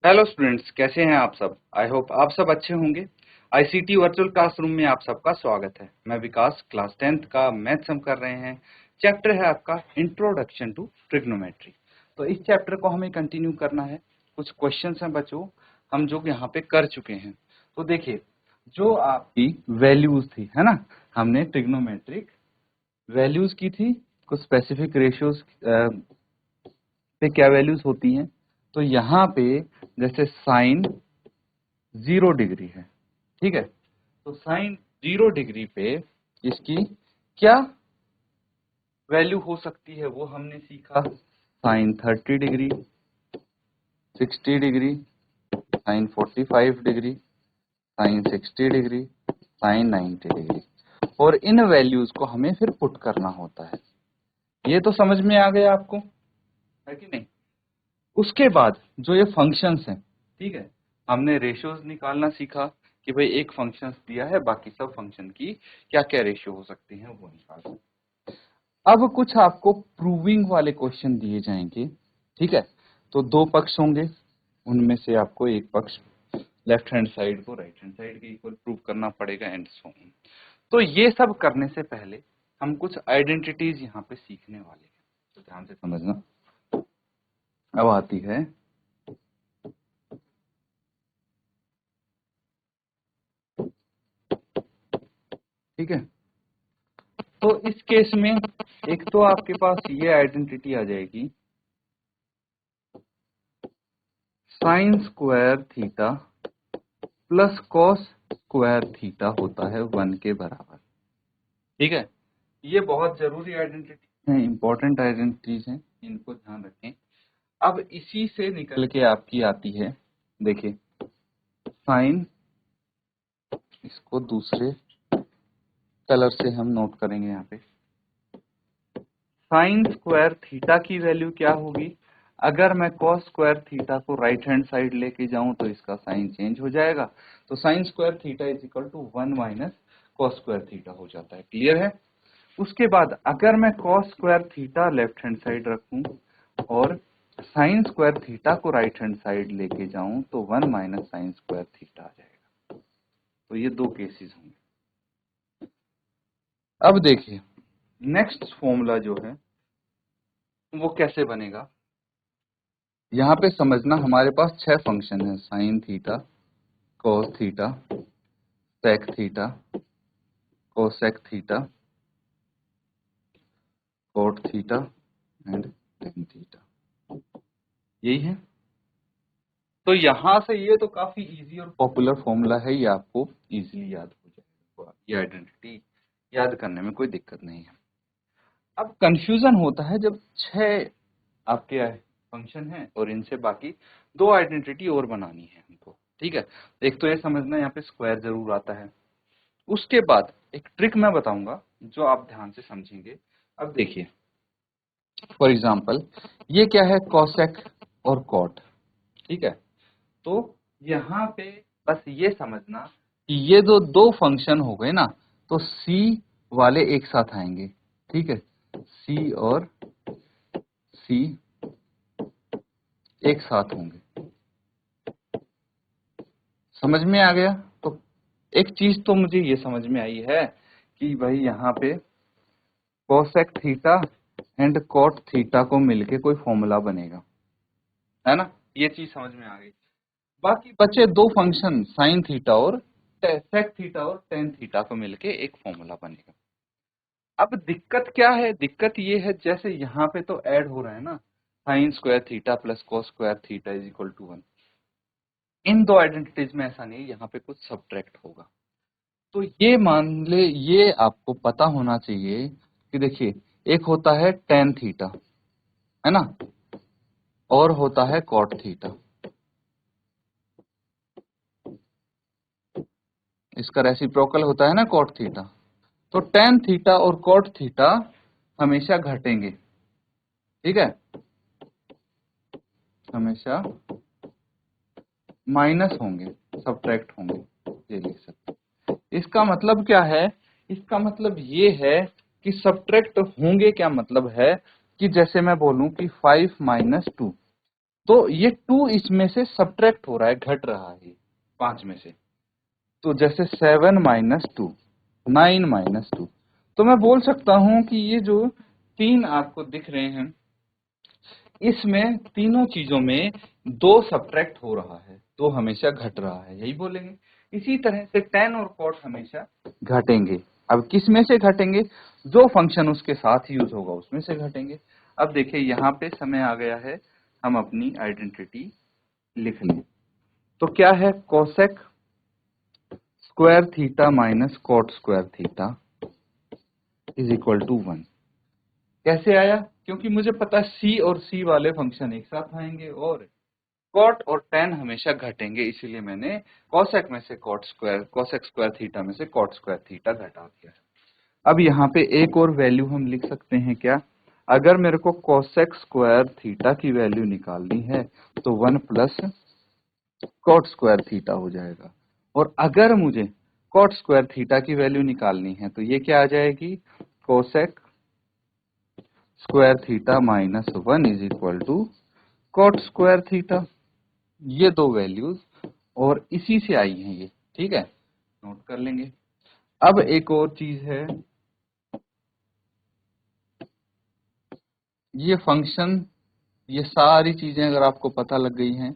Hello students, कैसे हैं आप सब। आई होप आप सब अच्छे होंगे। आईसीटी वर्चुअल क्लासरूम में आप सबका स्वागत है। मैं विकास, क्लास 10th का मैथ्स हम कर रहे हैं। चैप्टर है आपका इंट्रोडक्शन टू ट्रिग्नोमेट्री। तो इस चैप्टर को हमें कंटिन्यू करना है। कुछ क्वेश्चंस हैं बच्चों, हम जो यहाँ पे कर चुके हैं। तो देखिए, जो आपकी वैल्यूज थी, है ना, हमने ट्रिग्नोमेट्रिक वैल्यूज की थी। कुछ स्पेसिफिक रेशियोज पे क्या वैल्यूज होती हैं। तो यहाँ पे जैसे साइन 0 डिग्री है, ठीक है। तो साइन 0 डिग्री पे इसकी क्या वैल्यू हो सकती है वो हमने सीखा। Sine 30 degree, 60 degree, sine 45 degree, sine 60 degree, sine 90 degree. और इन वैल्यूज को हमें फिर पुट करना होता है। ये तो समझ में आ गया आपको, है कि नहीं। उसके बाद जो ये फंक्शंस हैं, ठीक है, हमने रेशियोज निकालना सीखा कि भाई एक फंक्शन दिया है, बाकी सब फंक्शन की क्या क्या रेशियो हो सकती हैं वो निकालना। अब कुछ आपको प्रूविंग वाले क्वेश्चन दिए जाएंगे, ठीक है। तो दो पक्ष होंगे, उनमें से आपको एक पक्ष लेफ्ट हैंड साइड को राइट हैंड साइड के इक्वल प्रूव करना पड़ेगा एंड सो ऑन। तो ये सब करने से पहले हम कुछ आइडेंटिटीज यहाँ पे सीखने वाले हैं, तो ध्यान से समझना। अब आती है ठीक है। तो इस केस में एक तो आपके पास ये आइडेंटिटी आ जाएगी, sign square theta plus cos square theta होता है 1 के बराबर, ठीक है। ये बहुत जरूरी आइडेंटिटी है, इंपॉर्टेंट आइडेंटिटीज हैं, इनको ध्यान रखें। अब इसी से निकल के आपकी आती है, देखिए, साइन, इसको दूसरे कलर से हम नोट करेंगे यहाँ पे। साइन स्क्वायर थीटा की वैल्यू क्या होगी। अगर मैं कॉस स्क्वायर थीटा को राइट हैंड साइड लेके जाऊं तो इसका साइन चेंज हो जाएगा। तो sine square theta is equal to 1 minus cos square theta हो जाता है। क्लियर है। उसके बाद अगर मैं cos square theta left hand side रखूं और साइन स्क्वायर थीटा को राइट हैंड साइड लेके जाऊं तो 1 माइनस साइन स्क्वायर थीटा आ जाएगा। तो ये दो केसेस होंगे। अब देखिए, नेक्स्ट फॉर्मूला जो है वो कैसे बनेगा। यहाँ पे समझना, हमारे पास 6 फंक्शन है, sine theta, cos theta, sec theta, cosec theta, cot theta and tan theta, यही है। तो यहाँ से ये तो काफी इजी और पॉपुलर फॉर्मूला है, ये आपको इजीली याद हो जाएगा। ये आइडेंटिटी याद करने में कोई दिक्कत नहीं है। अब कंफ्यूजन होता है जब 6 आपके फंक्शन है और इनसे बाकी 2 आइडेंटिटी और बनानी है हमको, ठीक है। एक तो ये समझना, यहाँ पे स्क्वायर जरूर आता है। उसके बाद एक ट्रिक मैं बताऊंगा जो आप ध्यान से समझेंगे। अब देखिए, फॉर एग्जांपल ये क्या है, कॉसेक और कॉट, ठीक है। तो यहाँ पे बस ये समझना कि ये जो दो फंक्शन हो गए ना, तो सी वाले एक साथ आएंगे, ठीक है। सी और सी एक साथ होंगे, समझ में आ गया। तो एक चीज तो मुझे ये समझ में आई है कि भाई यहाँ पे cosec theta and cot theta को मिलके कोई फॉर्मूला बनेगा, है ना। ये चीज समझ में आ गई। बाकी बचे दो फंक्शन साइन थीटा और सेक थीटा और टेन थीटा को मिलके एक फॉर्मूला बनेगा। अब दिक्कत क्या है, दिक्कत ये है जैसे यहाँ पे तो ऐड हो रहा है ना, sine square theta plus cos square theta is equal to 1। इन दो आइडेंटिटीज में ऐसा नहीं, यहाँ पे कुछ सब्ट्रैक्ट होगा। तो ये मान ले, ये आपको पता होना चाहिए कि देखिए, एक होता है टेन थीटा, है ना, और होता है कॉट थीटा। इसका रेसिप्रोकल होता है ना कॉट थीटा। तो टेन थीटा और कॉट थीटा हमेशा घटेंगे, ठीक है, हमेशा माइनस होंगे, सब्ट्रैक्ट होंगे, ये लिख सकते। इसका मतलब क्या है, इसका मतलब ये है कि सब्ट्रैक्ट होंगे, क्या मतलब है कि जैसे मैं बोलूं कि 5 माइनस 2, तो ये 2 इसमें से सब्ट्रैक्ट हो रहा है, घट रहा है 5 में से। तो जैसे 7 माइनस 2, 9 माइनस 2, तो मैं बोल सकता हूं कि ये जो 3 आपको दिख रहे हैं, इसमें तीनों चीजों में 2 सब्ट्रैक्ट हो रहा है, 2 हमेशा घट रहा है, यही बोलेंगे। इसी तरह से tan और cot हमेशा घटेंगे। अब किस में से घटेंगे? जो फंक्शन उसके साथ यूज होगा उसमें से घटेंगे। अब देखिए यहाँ पे समय आ गया है, हम अपनी आइडेंटिटी लिख लें। तो क्या है? Cosec square theta minus cot square theta is equal to 1। कैसे आया? क्योंकि मुझे पता है c और c वाले फंक्शन एक साथ आएंगे और कॉट और tan हमेशा घटेंगे, इसीलिए मैंने कोसेक में से कोसेक स्क्वायर थीटा में से कॉट स्क्वायर थीटा घटा दिया। अब यहाँ पे एक और वैल्यू हम लिख सकते हैं क्या? अगर मेरे को कोसेक स्क्वायर थीटा की वैल्यू निकालनी है तो 1 प्लस कॉट स्क्वायर थीटा हो जाएगा, और अगर मुझे कॉट स्क्वायर थीटा की वैल्यू निकालनी है तो ये क्या आ जाएगी? Cosec square theta minus 1 is equal to cot square theta. ये 2 वैल्यूज और इसी से आई हैं ये, ठीक है, नोट कर लेंगे। अब एक और चीज है, ये फंक्शन, ये सारी चीजें अगर आपको पता लग गई हैं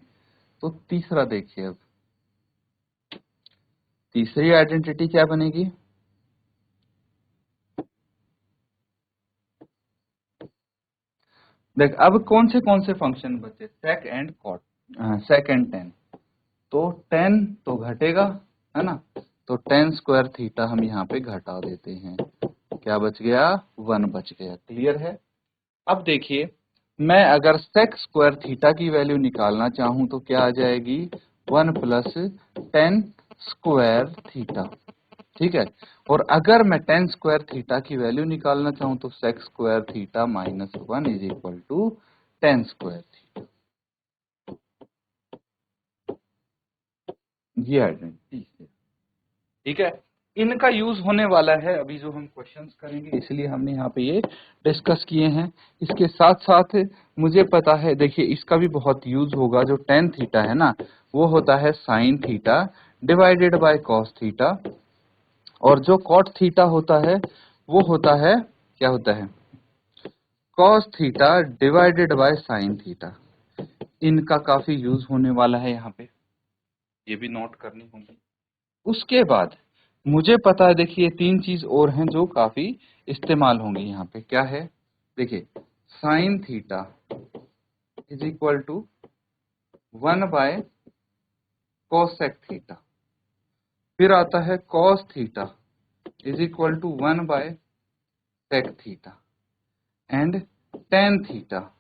तो तीसरा देखिए। अब तीसरी आइडेंटिटी क्या बनेगी? देख, अब कौन से फंक्शन बचे? Sec and cot, sec and tan. तो टेन तो घटेगा, है ना, तो टेन स्क्वायर थीटा हम यहाँ पे घटा देते हैं। क्या बच गया? 1 बच गया। क्लियर है? अब देखिए, मैं अगर सेक स्क्वायर थीटा की वैल्यू निकालना चाहूं तो क्या आ जाएगी? 1 प्लस टेन स्क्वायर थीटा, ठीक है। और अगर मैं टेन स्क्वायर थीटा की वैल्यू निकालना चाहूं तो sec square theta minus 1 is equal to tan square theta. ये आइडेंटिटी है, ठीक है। इनका यूज होने वाला है अभी जो हम क्वेश्चंस करेंगे, इसलिए हमने यहाँ पे ये डिस्कस किए हैं। इसके साथ साथ मुझे पता है, देखिए इसका भी बहुत यूज होगा। जो टेन थीटा है ना, वो होता है sine theta divided by cos theta, और जो कॉट थीटा होता है वो होता है, क्या होता है? Cos theta divided by sine theta. इनका काफी यूज होने वाला है यहाँ पे, ये भी नोट करनी होगी। उसके बाद मुझे पता है, देखिए 3 चीज और हैं जो काफी इस्तेमाल होंगी यहाँ पे। क्या है? देखिए, sine theta is equal to 1 by cosec theta. फिर आता है cos theta is equal to 1 by sec theta, and tan theta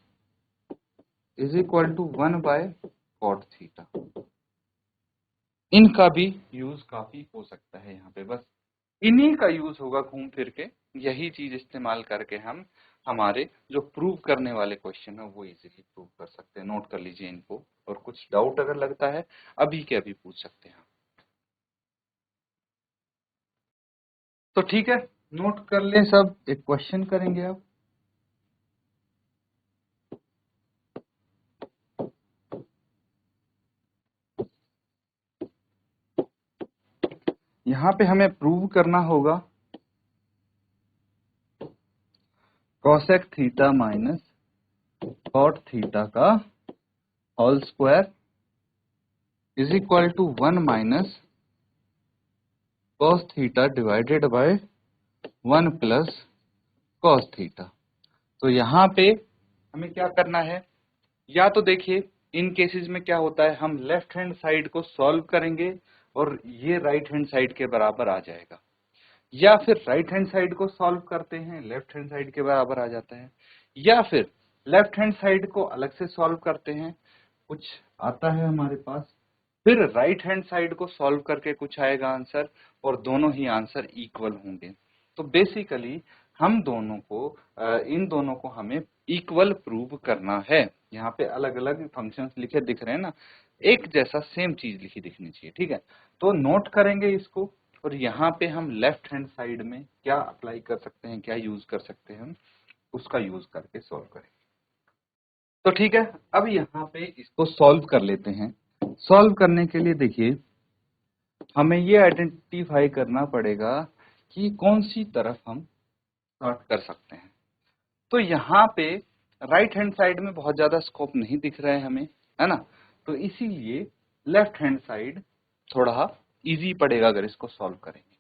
is equal to 1 by cot theta. इनका भी यूज काफी हो सकता है यहाँ पे। बस इन्हीं का यूज होगा घूम फिर के, यही चीज इस्तेमाल करके हम हमारे जो प्रूव करने वाले क्वेश्चन है वो इजीली प्रूव कर सकते हैं। नोट कर लीजिए इनको, और कुछ डाउट अगर लगता है अभी के अभी पूछ सकते हैं। तो ठीक है, नोट कर ले सब। एक क्वेश्चन करेंगे अब। यहाँ पे हमें प्रूव करना होगा cosec theta minus cot theta का whole square is equal to 1 minus cos theta divided by 1 plus cos theta. तो यहाँ पे हमें क्या करना है? या तो देखिए, इन केसेस में क्या होता है, हम लेफ्ट हैंड साइड को सॉल्व करेंगे और ये राइट हैंड साइड के बराबर आ जाएगा, या फिर राइट हैंड साइड को सॉल्व करते हैं, लेफ्ट हैंड साइड के बराबर आ जाता है, या फिर लेफ्ट हैंड साइड को अलग से सॉल्व करते हैं, कुछ आता है हमारे पास, फिर राइट हैंड साइड को सॉल्व करके कुछ आएगा आंसर, और दोनों ही आंसर इक्वल होंगे। तो बेसिकली हम दोनों को इन दोनों को हमें इक्वल प्रूव करना है। यहाँ पे अलग अलग फंक्शंस लिखे दिख रहे हैं ना, एक जैसा सेम चीज लिखी दिखनी चाहिए, ठीक है। तो नोट करेंगे इसको, और यहाँ पे हम लेफ्ट हैंड साइड में क्या अप्लाई कर सकते हैं, क्या यूज कर सकते हैं हम, उसका यूज करके सॉल्व करेंगे। तो ठीक है, अब यहाँ पे इसको सॉल्व कर लेते हैं। सॉल्व करने के लिए देखिए हमें ये आइडेंटिफाई करना पड़ेगा कि कौन सी तरफ हम सॉर्ट कर सकते हैं। तो यहाँ पे राइट हैंड साइड में बहुत ज्यादा स्कोप नहीं दिख रहा है हमें, है ना, तो इसीलिए लेफ्ट हैंड साइड थोड़ा इजी पड़ेगा अगर इसको सॉल्व करेंगे।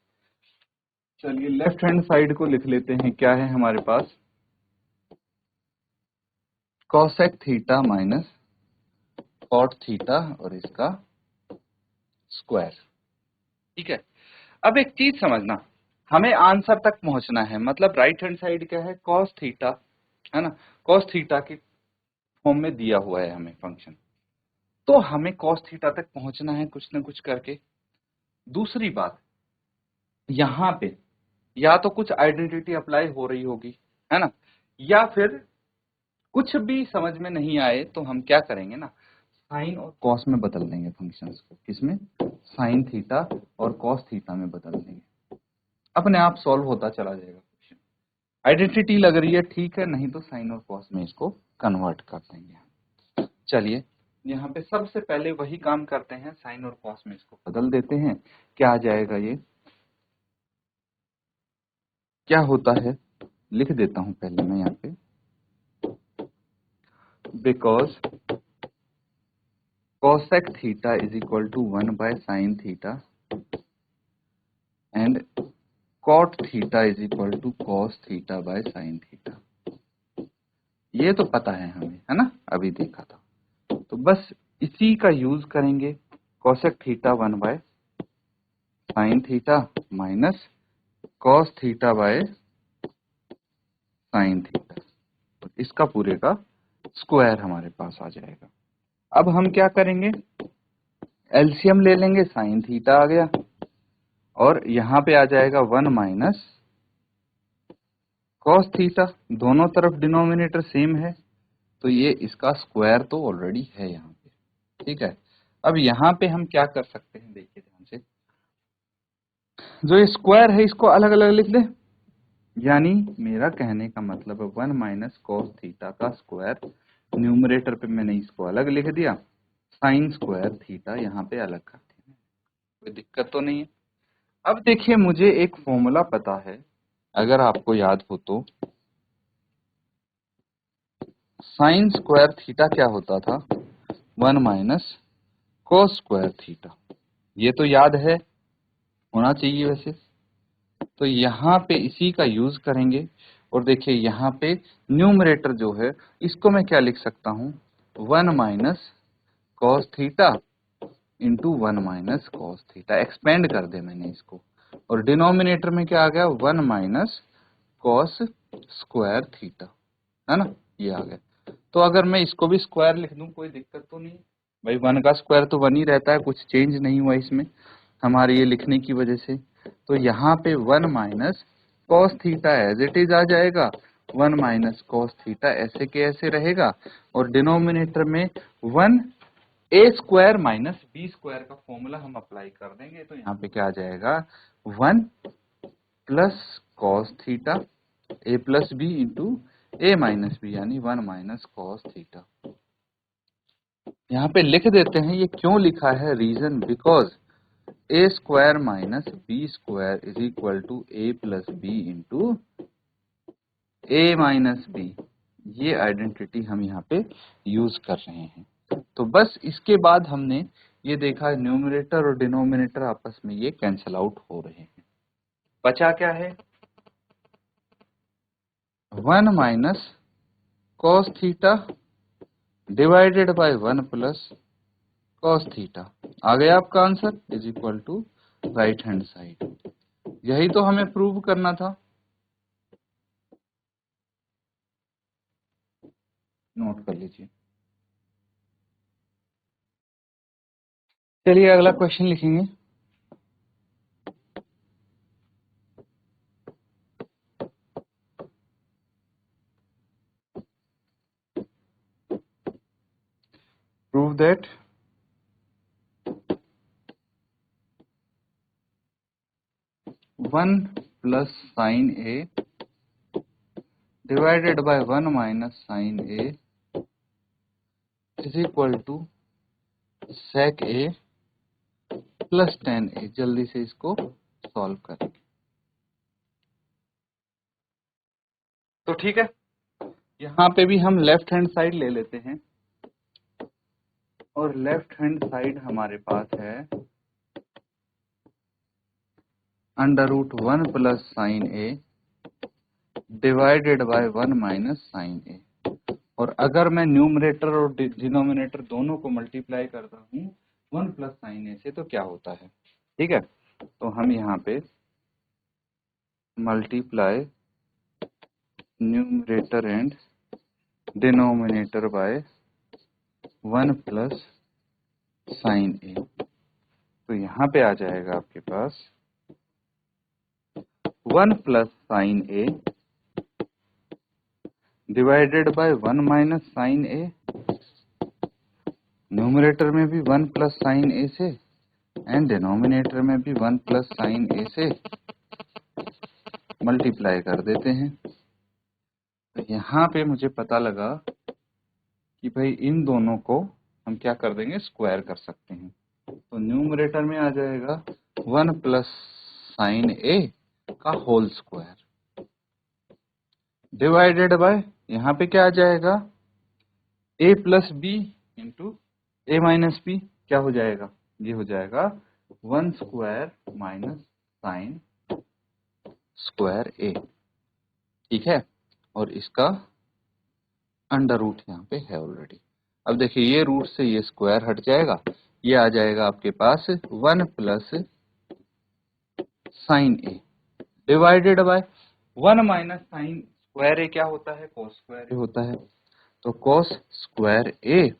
चलिए लेफ्ट हैंड साइड को लिख लेते हैं, क्या है हमारे पास, cosec theta minus cot theta और इसका स्क्वायर। ठीक है, अब एक चीज समझना, हमें आंसर तक पहुंचना है, मतलब राइट हैंड साइड क्या है, कॉस थीटा, है ना, कॉस थीटा के फॉर्म में दिया हुआ है हमें फंक्शन, तो हमें कॉस थीटा तक पहुंचना है कुछ ना कुछ करके। दूसरी बात, यहाँ पे या तो कुछ आइडेंटिटी अप्लाई हो रही होगी, है ना, या फिर कुछ भी समझ में नहीं आए तो हम क्या करेंगे ना, साइन और कॉस में बदल देंगे फंक्शंस को, किसमें, साइन थीटा और कॉस थीटा में बदल देंगे, अपने आप सॉल्व होता चला जाएगा क्वेश्चन। आइडेंटिटी लग रही है ठीक है, नहीं तो साइन और कॉस में इसको कन्वर्ट कर देंगे। चलिए यहाँ पे सबसे पहले वही काम करते हैं, साइन और कॉस में इसको बदल देते हैं। क्या आ जाएगा, ये क्या होता है, लिख देता हूं पहले मैं यहाँ पे, because cosec theta is equal to 1/sin theta and cot theta is equal to cos theta by sin theta. ये तो पता है हमें, है ना, अभी देखा था, तो बस इसी का यूज करेंगे, cosec theta 1/sin theta minus cos theta by sin theta, तो इसका पूरे का स्क्वायर हमारे पास आ जाएगा। अब हम क्या करेंगे, एलसीएम ले लेंगे, sin थीटा आ गया और यहाँ पे आ जाएगा 1 माइनस cos थीटा, दोनों तरफ डिनोमिनेटर सेम है तो ये इसका स्क्वायर तो ऑलरेडी है यहाँ पे। ठीक है, अब यहाँ पे हम क्या कर सकते हैं, देखिए ध्यान से, जो ये स्क्वायर है इसको अलग अलग लिख दे, यानी मेरा कहने का मतलब है 1 माइनस कॉस थीटा का स्क्वायर, न्यूमरेटर पे मैंने इसको अलग लिख दिया, साइन स्क्वायर थीटा यहाँ पे अलग कर दिया, कोई दिक्कत तो नहीं है। अब देखिए मुझे एक फॉर्मूला पता है, अगर आपको याद हो तो, साइन स्क्वायर थीटा क्या होता था, 1 माइनस कॉस स्क्वायर थीटा, ये तो याद है, होना चाहिए वैसे, तो यहाँ पे इसी का यूज करेंगे। और देखिए यहाँ पे न्यूमरेटर जो है इसको मैं क्या लिख सकता हूँ, 1 minus cos theta into 1 minus cos theta, expand कर दे मैंने इसको, और डिनोमिनेटर में क्या आ गया, 1 माइनस कॉस स्क्वायर थीटा, है ना, ये आ गया। तो अगर मैं इसको भी स्क्वायर लिख दूं कोई दिक्कत तो नहीं भाई, 1 का स्क्वायर तो 1 ही रहता है, कुछ चेंज नहीं हुआ इसमें हमारे ये लिखने की वजह से। तो यहाँ पे 1 minus cos theta as it is आ जाएगा, 1 माइनस कॉस थीटा ऐसे के ऐसे रहेगा, और डिनोमिनेटर में 1 ए स्क्वायर माइनस बी स्क्वायर का फॉर्मूला हम अप्लाई कर देंगे, तो यहाँ पे क्या आ जाएगा, 1 plus cos theta A plus B into A minus B, यानी 1 माइनस कॉस थीटा। यहाँ पे लिख देते हैं, ये क्यों लिखा है, reason because A square minus B square is equal to A plus B into A minus B, ये आइडेंटिटी हम यहाँ पे यूज कर रहे हैं। तो बस इसके बाद हमने ये देखा न्यूमरेटर और डिनोमिनेटर आपस में ये कैंसल आउट हो रहे हैं, बचा क्या है, 1 minus cos theta divided by 1 plus cos theta, आ गया आपका answer, is equal to right hand side. यही तो हमें प्रूव करना था, नोट कर लीजिए। चलिए अगला क्वेश्चन लिखेंगे, prove that one plus sine A divided by 1 minus sine A is equal to sec a plus tan a। जल्दी से इसको सॉल्व करेंगे। तो ठीक है, यहाँ पे भी हम लेफ्ट हैंड साइड ले लेते हैं और लेफ्ट हैंड साइड हमारे पास है √1 plus sine A divided by 1 minus sine A. और अगर मैं न्यूमरेटर और डिनोमिनेटर दोनों को मल्टीप्लाई करता हूँ 1 प्लस साइन ए से तो क्या होता है। ठीक है, तो हम यहाँ पे multiply numerator and denominator by 1 plus sine A. तो यहाँ पे आ जाएगा आपके पास 1 plus sine A divided by 1 minus sine A. Numerator में भी 1 प्लस साइन ए से एंड डिनोमिनेटर में भी 1 प्लस साइन ए से मल्टीप्लाई कर देते हैं। तो यहाँ पे मुझे पता लगा कि भाई इन दोनों को हम क्या कर देंगे, स्क्वायर कर सकते हैं। तो न्यूमरेटर में आ जाएगा 1 प्लस साइन ए का होल स्क्वायर डिवाइडेड बाय यहाँ पे क्या आ जाएगा a plus B into A minus B. क्या हो जाएगा, ये हो जाएगा 1 square minus sine square A. ठीक है, और इसका अंडर रूट यहाँ पे है ऑलरेडी। अब देखिए ये रूट से ये स्क्वायर हट जाएगा, ये आ जाएगा आपके पास 1 plus sine A divided by 1 minus sine square A. क्या होता है, कोस स्क्वायर ए होता है। तो कोस स्क्वायर ए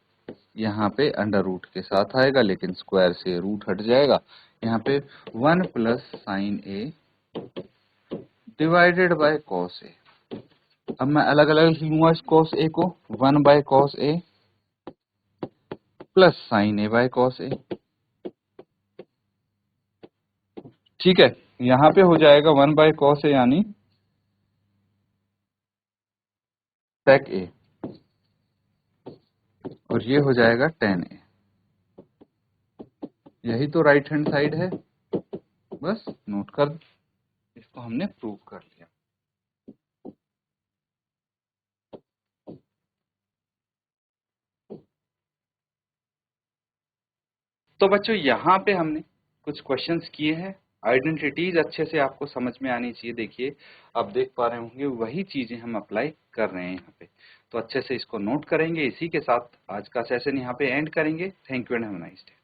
यहाँ पे अंडर रूट के साथ आएगा, लेकिन स्क्वायर से रूट हट जाएगा। यहाँ पे 1 plus sine A divided by cos A. अब मैं अलग अलग लिखूंगा इस कॉस ए को, 1 by cos A plus sine A by cos A. ठीक है, यहाँ पे हो जाएगा 1 बाय कॉस ए यानी सेक ए, और ये हो जाएगा tan ए। यही तो राइट हैंड साइड है, बस नोट कर, इसको हमने प्रूव कर लिया। तो बच्चों यहाँ पे हमने कुछ क्वेश्चंस किए हैं। आइडेंटिटीज अच्छे से आपको समझ में आनी चाहिए। देखिए आप देख पा रहे होंगे वही चीजें हम अप्लाई कर रहे हैं यहाँ पे, तो अच्छे से इसको नोट करेंगे। इसी के साथ आज का सेशन यहाँ पे एंड करेंगे। Thank you and have a nice day.